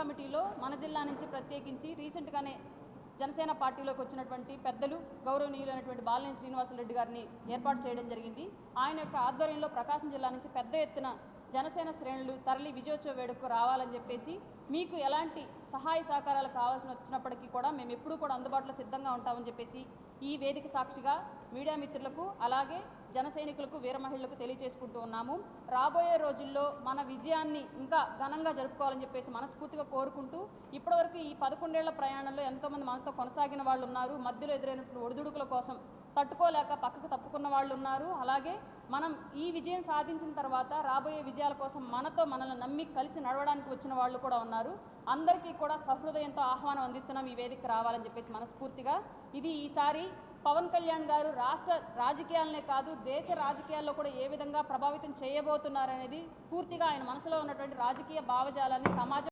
కమిటీలో మన జిల్లా నుంచి ప్రత్యేకించి రీసెంట్గానే జనసేన పార్టీలోకి వచ్చినటువంటి పెద్దలు గౌరవనీయులైనటువంటి బాలినేని శ్రీనివాసరెడ్డి గారిని ఏర్పాటు చేయడం జరిగింది. ఆయన యొక్క ఆధ్వర్యంలో ప్రకాశం జిల్లా నుంచి పెద్ద ఎత్తున జనసేన శ్రేణులు తరలి విజయోత్సవ వేడుకకు రావాలని చెప్పేసి మీకు ఎలాంటి సహాయ సహకారాలు కావాల్సి వచ్చినప్పటికీ కూడా మేము ఎప్పుడూ కూడా అందుబాటులో సిద్ధంగా ఉంటామని చెప్పేసి ఈ వేదిక సాక్షిగా మీడియా మిత్రులకు అలాగే జన సైనికులకు వీర మహిళలకు తెలియజేసుకుంటూ ఉన్నాము. రాబోయే రోజుల్లో మన విజయాన్ని ఇంకా ఘనంగా జరుపుకోవాలని చెప్పేసి మనస్ఫూర్తిగా కోరుకుంటూ ఇప్పటివరకు ఈ 11 ఏళ్ల ప్రయాణంలో ఎంతోమంది మనతో కొనసాగిన వాళ్ళు ఉన్నారు. మధ్యలో ఎదురైనటువంటి ఒడిదుడుకుల కోసం తట్టుకోలేక పక్కకు తప్పుకున్న వాళ్ళు ఉన్నారు. అలాగే మనం ఈ విజయం సాధించిన తర్వాత రాబోయే విజయాల కోసం మనల్ని నమ్మి కలిసి నడవడానికి వచ్చిన వాళ్ళు కూడా ఉన్నారు. అందరికీ కూడా సహృదయంతో ఆహ్వానం అందిస్తున్నాం ఈ వేదికకు రావాలని చెప్పేసి మనస్ఫూర్తిగా. ఇది ఈసారి పవన్ కళ్యాణ్ గారు రాష్ట్ర రాజకీయాలనే కాదు దేశ రాజకీయాల్లో కూడా ఏ విధంగా ప్రభావితం చేయబోతున్నారనేది పూర్తిగా ఆయన మనసులో ఉన్నటువంటి రాజకీయ భావజాలాన్ని సమాజం